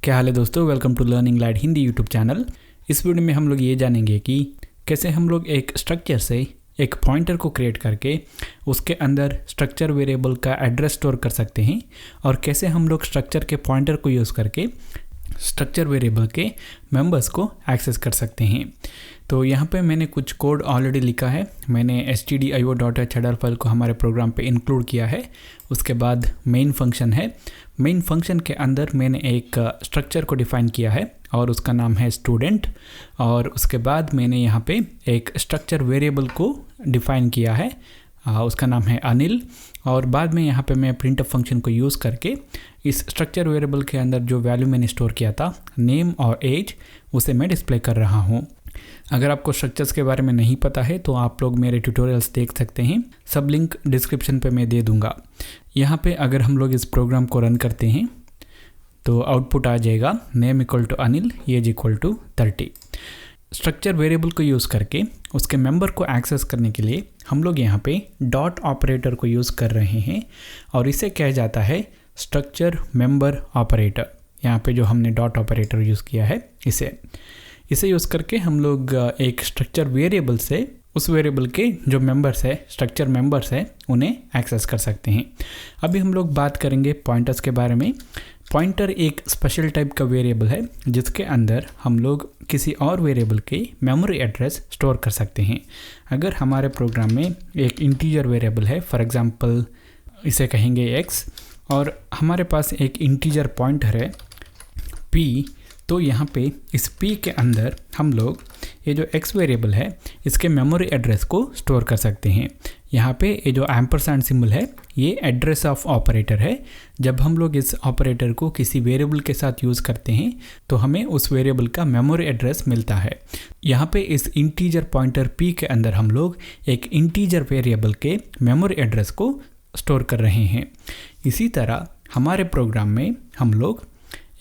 क्या हाल है दोस्तों, welcome to learning light Hindi YouTube channel. इस वीडियो में हम लोग ये जानेंगे कि कैसे हम लोग एक स्ट्रक्चर से एक पॉइंटर को क्रिएट करके उसके अंदर स्ट्रक्चर वेरिएबल का एड्रेस स्टोर कर सकते हैं और कैसे हम लोग स्ट्रक्चर के पॉइंटर को यूज़ करके स्ट्रक्चर वेरिएबल के मेंबर्स को एक्सेस कर सकते हैं। तो यहाँ पे मैंने कुछ कोड ऑलरेडी लिखा है। मैंने stdio.h हेडर फाइल को हमारे प्रोग्राम पे इंक्लूड किया है। उसके बाद मेन फंक्शन है। मेन फंक्शन के अंदर मैंने एक स्ट्रक्चर को डिफ़ाइन किया है और उसका नाम है स्टूडेंट। और उसके बाद मैंने यहाँ पे एक स्ट्रक्चर वेरिएबल को डिफ़ाइन किया है, उसका नाम है अनिल। और बाद में यहाँ पे मैं प्रिंटफ फंक्शन को यूज़ करके इस स्ट्रक्चर वेरिएबल के अंदर जो वैल्यू मैंने स्टोर किया था, नेम और एज, उसे मैं डिस्प्ले कर रहा हूँ। अगर आपको स्ट्रक्चर्स के बारे में नहीं पता है तो आप लोग मेरे ट्यूटोरियल्स देख सकते हैं, सब लिंक डिस्क्रिप्शन पे मैं दे दूँगा। यहाँ पे अगर हम लोग इस प्रोग्राम को रन करते हैं तो आउटपुट आ जाएगा name equal to Anil, age equal to 30। Structure variable को यूज़ करके उसके मेंबर को एक्सेस करने के लिए हम लोग यहाँ पे डॉट ऑपरेटर को यूज़ कर रहे हैं और इसे कहा जाता है स्ट्रक्चर मेंबर ऑपरेटर। यहाँ पे जो हमने डॉट ऑपरेटर यूज़ किया है इसे यूज़ करके हम लोग एक स्ट्रक्चर वेरिएबल से उस वेरिएबल के जो मेंबर्स है, स्ट्रक्चर मेंबर्स है, उन्हें एक्सेस कर सकते हैं। अभी हम लोग बात करेंगे पॉइंटर्स के बारे में। पॉइंटर एक स्पेशल टाइप का वेरिएबल है जिसके अंदर हम लोग किसी और वेरिएबल के मेमोरी एड्रेस स्टोर कर सकते हैं। अगर हमारे प्रोग्राम में एक इंटीजर वेरिएबल है, फॉर एग्जांपल इसे कहेंगे x, और हमारे पास एक इंटीजर पॉइंटर है p, तो यहाँ पे इस p के अंदर हम लोग ये जो x वेरिएबल है इसके मेमोरी एड्रेस को स्टोर कर सकते हैं। यहाँ पे ये जो एम्परसैंड सिंबल है ये एड्रेस ऑफ ऑपरेटर है। जब हम लोग इस ऑपरेटर को किसी वेरिएबल के साथ यूज़ करते हैं तो हमें उस वेरिएबल का मेमोरी एड्रेस मिलता है। यहाँ पे इस इंटीजर पॉइंटर p के अंदर हम लोग एक इंटीजर वेरिएबल के मेमोरी एड्रेस को स्टोर कर रहे हैं। इसी तरह हमारे प्रोग्राम में हम लोग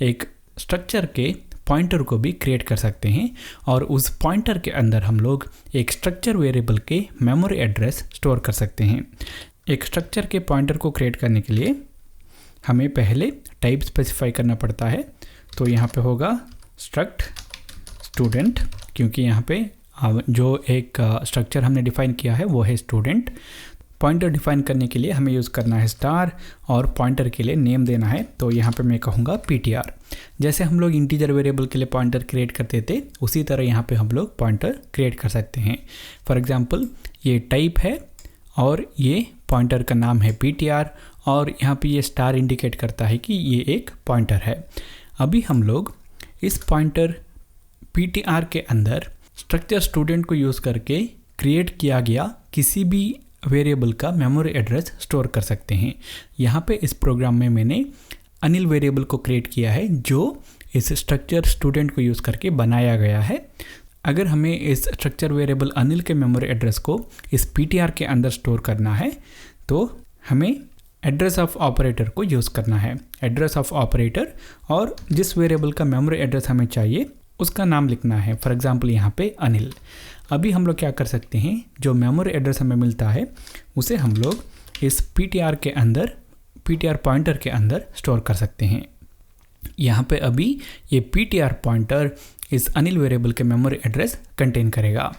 एक स्ट्रक्चर के पॉइंटर को भी क्रिएट कर सकते हैं और उस पॉइंटर के अंदर हम लोग एक स्ट्रक्चर वेरिएबल के मेमोरी एड्रेस स्टोर कर सकते हैं। एक स्ट्रक्चर के पॉइंटर को क्रिएट करने के लिए हमें पहले टाइप स्पेसिफाई करना पड़ता है। तो यहाँ पे होगा स्ट्रक्ट स्टूडेंट, क्योंकि यहाँ पे जो एक स्ट्रक्चर हमने डिफ़ाइन किया है वो है स्टूडेंट। पॉइंटर डिफ़ाइन करने के लिए हमें यूज़ करना है स्टार और पॉइंटर के लिए नेम देना है। तो यहाँ पे मैं कहूँगा ptr। जैसे हम लोग इंटीजर वेरिएबल के लिए पॉइंटर क्रिएट करते थे उसी तरह यहाँ पे हम लोग पॉइंटर क्रिएट कर सकते हैं। फॉर एग्जांपल ये टाइप है और ये पॉइंटर का नाम है ptr और यहाँ पे ये स्टार इंडिकेट करता है कि ये एक पॉइंटर है। अभी हम लोग इस पॉइंटर ptr के अंदर स्ट्रक्चर स्टूडेंट को यूज़ करके क्रिएट किया गया किसी भी वेरिएबल का मेमोरी एड्रेस स्टोर कर सकते हैं। यहाँ पे इस प्रोग्राम में मैंने अनिल वेरिएबल को क्रिएट किया है जो इस स्ट्रक्चर स्टूडेंट को यूज़ करके बनाया गया है। अगर हमें इस स्ट्रक्चर वेरिएबल अनिल के मेमोरी एड्रेस को इस ptr के अंदर स्टोर करना है तो हमें एड्रेस ऑफ ऑपरेटर को यूज़ करना है। एड्रेस ऑफ ऑपरेटर और जिस वेरिएबल का मेमोरी एड्रेस हमें चाहिए उसका नाम लिखना है। फॉर एग्जांपल यहाँ पे अनिल। अभी हम लोग क्या कर सकते हैं, जो मेमोरी एड्रेस हमें मिलता है उसे हम लोग इस ptr के अंदर, ptr पॉइंटर के अंदर स्टोर कर सकते हैं। यहाँ पे अभी ये ptr पॉइंटर इस अनिल वेरिएबल के मेमोरी एड्रेस कंटेन करेगा।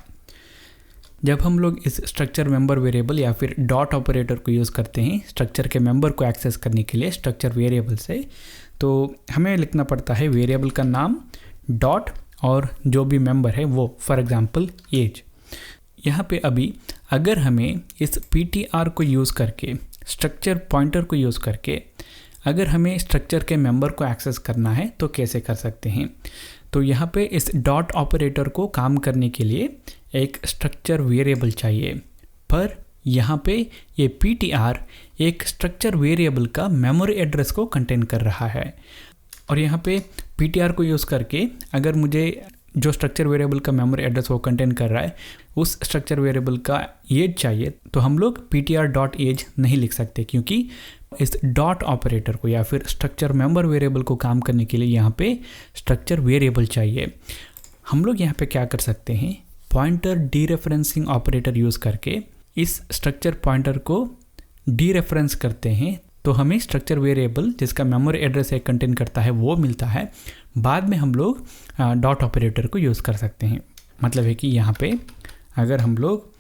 जब हम लोग इस स्ट्रक्चर मेंबर वेरिएबल या फिर डॉट ऑपरेटर को यूज़ करते हैं स्ट्रक्चर के मेंबर को एक्सेस करने के लिए स्ट्रक्चर वेरिएबल से, तो हमें लिखना पड़ता है वेरिएबल का नाम डॉट और जो भी मेंबर है वो, फॉर एग्जांपल एज। यहाँ पे अभी अगर हमें इस ptr को यूज़ करके, स्ट्रक्चर पॉइंटर को यूज़ करके अगर हमें स्ट्रक्चर के मेंबर को एक्सेस करना है तो कैसे कर सकते हैं। तो यहाँ पे इस डॉट ऑपरेटर को काम करने के लिए एक स्ट्रक्चर वेरिएबल चाहिए, पर यहाँ पे ये ptr एक स्ट्रक्चर वेरिएबल का मेमोरी एड्रेस को कंटेन कर रहा है। और यहाँ पे ptr को यूज़ करके अगर मुझे जो स्ट्रक्चर वेरिएबल का मेमोरी एड्रेस वो कंटेन कर रहा है उस स्ट्रक्चर वेरिएबल का एज चाहिए तो हम लोग ptr.age नहीं लिख सकते, क्योंकि इस डॉट ऑपरेटर को या फिर स्ट्रक्चर मेंबर वेरिएबल को काम करने के लिए यहाँ पे स्ट्रक्चर वेरिएबल चाहिए। हम लोग यहाँ पे क्या कर सकते हैं, पॉइंटर डीरेफरेंसिंग ऑपरेटर यूज़ करके इस स्ट्रक्चर पॉइंटर को डीरेफरेंस करते हैं तो हमें स्ट्रक्चर वेरिएबल जिसका मेमोरी एड्रेस एक कंटेन करता है वो मिलता है। बाद में हम लोग डॉट ऑपरेटर को यूज़ कर सकते हैं। मतलब है कि यहाँ पे अगर हम लोग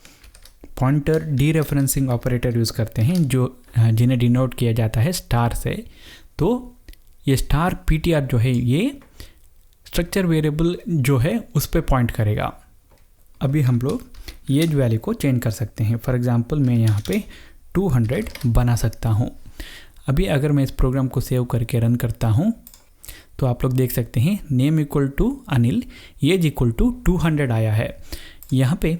पॉइंटर डीरेफरेंसिंग ऑपरेटर यूज़ करते हैं जो जिन्हें डिनोट किया जाता है स्टार से, तो ये स्टार PTR जो है ये स्ट्रक्चर वेरिएबल जो है उस पर पॉइंट करेगा। अभी हम लोग एज वैल्यू को चेंज कर सकते हैं। फॉर एग्जांपल मैं यहाँ पे 200 बना सकता हूँ। अभी अगर मैं इस प्रोग्राम को सेव करके रन करता हूँ तो आप लोग देख सकते हैं name equal to Anil, age equal to 200 आया है। यहाँ पे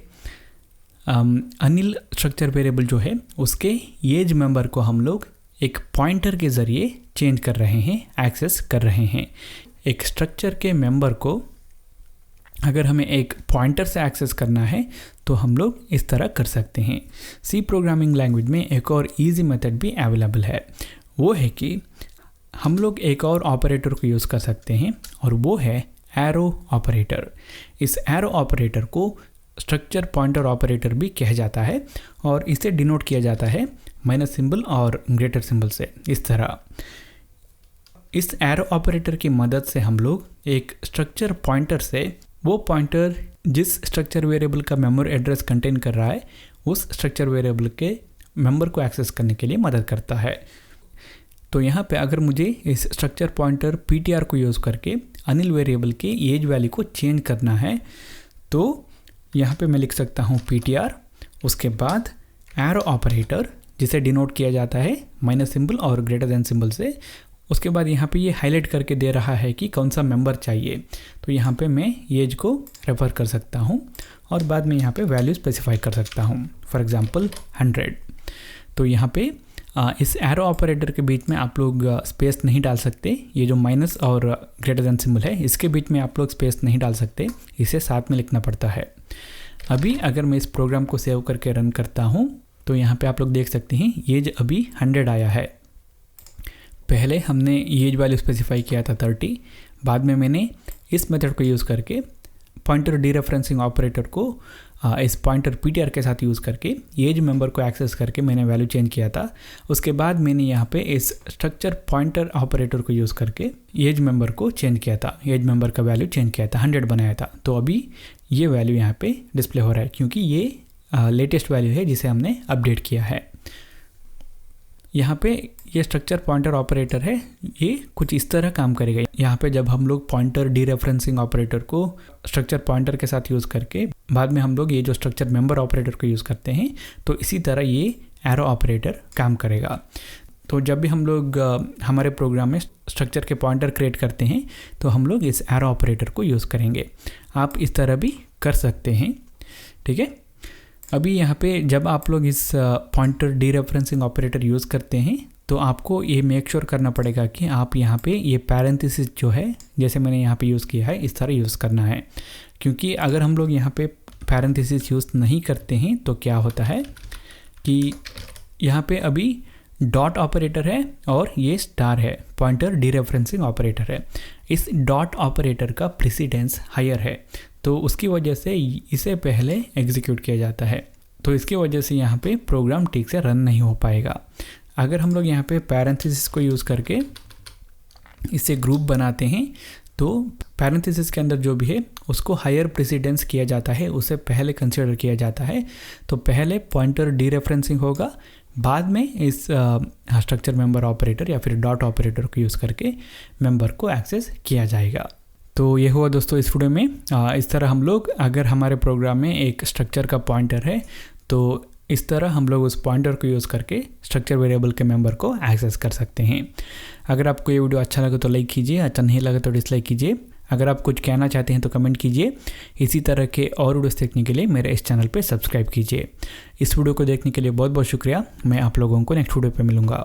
अनिल स्ट्रक्चर वेरिएबल जो है उसके एज मेंबर को हम लोग एक पॉइंटर के ज़रिए चेंज कर रहे हैं, एक्सेस कर रहे हैं। एक स्ट्रक्चर के मेंबर को अगर हमें एक पॉइंटर से एक्सेस करना है तो हम लोग इस तरह कर सकते हैं। सी प्रोग्रामिंग लैंग्वेज में एक और इजी मेथड भी अवेलेबल है, वो है कि हम लोग एक और ऑपरेटर को यूज़ कर सकते हैं और वो है एरो ऑपरेटर। इस एरो ऑपरेटर को स्ट्रक्चर पॉइंटर ऑपरेटर भी कहा जाता है और इसे डिनोट किया जाता है माइनस सिंबल और ग्रेटर सिंबल से। इस तरह इस एरो ऑपरेटर की मदद से हम लोग एक स्ट्रक्चर पॉइंटर से वो पॉइंटर जिस स्ट्रक्चर वेरिएबल का मेमोरी एड्रेस कंटेन कर रहा है उस स्ट्रक्चर वेरिएबल के मेंबर को एक्सेस करने के लिए मदद करता है। तो यहाँ पे अगर मुझे इस स्ट्रक्चर पॉइंटर PTR को यूज़ करके अनिल वेरिएबल के एज वैल्यू को चेंज करना है तो यहाँ पे मैं लिख सकता हूँ PTR, उसके बाद एरो ऑपरेटर जिसे डिनोट किया जाता है माइनस सिंबल और ग्रेटर देन सिंबल से। उसके बाद यहाँ पे ये हाईलाइट करके दे रहा है कि कौन सा मेंबर चाहिए, तो यहाँ पे मैं एज को रेफर कर सकता हूँ और बाद में यहाँ पे वैल्यू स्पेसिफाई कर सकता हूँ, फॉर एग्जांपल 100। तो यहाँ पे इस एरो ऑपरेटर के बीच में आप लोग स्पेस नहीं डाल सकते। ये जो माइनस और ग्रेटर देन सिंबल है इसके बीच में आप लोग स्पेस नहीं डाल सकते, इसे साथ में लिखना पड़ता है। अभी अगर मैं इस प्रोग्राम को सेव करके रन करता हूँ तो यहाँ पे आप लोग देख सकते हैं एज अभी 100 आया है। पहले हमने एज वैल्यू स्पेसिफाई किया था 30, बाद में मैंने इस मेथड को यूज़ करके पॉइंटर डीरेफरेंसिंग ऑपरेटर को इस पॉइंटर PTR के साथ यूज़ करके एज मेंबर को एक्सेस करके मैंने वैल्यू चेंज किया था। उसके बाद मैंने यहाँ पे इस स्ट्रक्चर पॉइंटर ऑपरेटर को यूज़ करके एज मेंबर को चेंज किया था, एज मेंबर का वैल्यू चेंज किया था, 100 बनाया था। तो अभी ये वैल्यू यहाँ पे डिस्प्ले हो रहा है क्योंकि ये लेटेस्ट वैल्यू है जिसे हमने अपडेट किया है। यहाँ पे ये स्ट्रक्चर पॉइंटर ऑपरेटर है, ये कुछ इस तरह काम करेगा। यहाँ पे जब हम लोग पॉइंटर डीरेफरेंसिंग ऑपरेटर को स्ट्रक्चर पॉइंटर के साथ यूज़ करके बाद में हम लोग ये जो स्ट्रक्चर मेंबर ऑपरेटर को यूज़ करते हैं तो इसी तरह ये एरो ऑपरेटर काम करेगा। तो जब भी हम लोग हमारे प्रोग्राम में स्ट्रक्चर के पॉइंटर क्रिएट करते हैं तो हम लोग इस एरो ऑपरेटर को यूज़ करेंगे। आप इस तरह भी कर सकते हैं, ठीक है। अभी यहाँ पे जब आप लोग इस पॉइंटर डीरेफरेंसिंग ऑपरेटर यूज़ करते हैं तो आपको ये मेक श्योर करना पड़ेगा कि आप यहाँ पे ये पैरेंथेसिस जो है जैसे मैंने यहाँ पे यूज़ किया है इस तरह यूज़ करना है। क्योंकि अगर हम लोग यहाँ पे पैरेंथेसिस यूज़ नहीं करते हैं तो क्या होता है कि यहाँ पे अभी डॉट ऑपरेटर है और ये स्टार है, पॉइंटर डीरेफरेंसिंग ऑपरेटर है। इस डॉट ऑपरेटर का प्रेसिडेंस हायर है तो उसकी वजह से इसे पहले एग्जीक्यूट किया जाता है, तो इसकी वजह से यहाँ पे प्रोग्राम ठीक से रन नहीं हो पाएगा। अगर हम लोग यहाँ पे पैरेंथेसिस को यूज़ करके इससे ग्रुप बनाते हैं तो पैरेंथेसिस के अंदर जो भी है उसको हायर प्रेसिडेंस किया जाता है, उसे पहले कंसिडर किया जाता है। तो पहले पॉइंटर डीरेफरेंसिंग होगा, बाद में इस स्ट्रक्चर मेंबर ऑपरेटर या फिर डॉट ऑपरेटर को यूज़ करके मेंबर को एक्सेस किया जाएगा। तो ये हुआ दोस्तों इस वीडियो में। इस तरह हम लोग अगर हमारे प्रोग्राम में एक स्ट्रक्चर का पॉइंटर है तो इस तरह हम लोग उस पॉइंटर को यूज़ करके स्ट्रक्चर वेरिएबल के मेंबर को एक्सेस कर सकते हैं। अगर आपको ये वीडियो अच्छा लगे तो लाइक कीजिए, अच्छा नहीं लगे तो डिसलाइक कीजिए। अगर आप कुछ कहना चाहते हैं तो कमेंट कीजिए। इसी तरह के और वीडियोस देखने के लिए मेरे इस चैनल पे सब्सक्राइब कीजिए। इस वीडियो को देखने के लिए बहुत बहुत शुक्रिया। मैं आप लोगों को नेक्स्ट वीडियो पे मिलूँगा।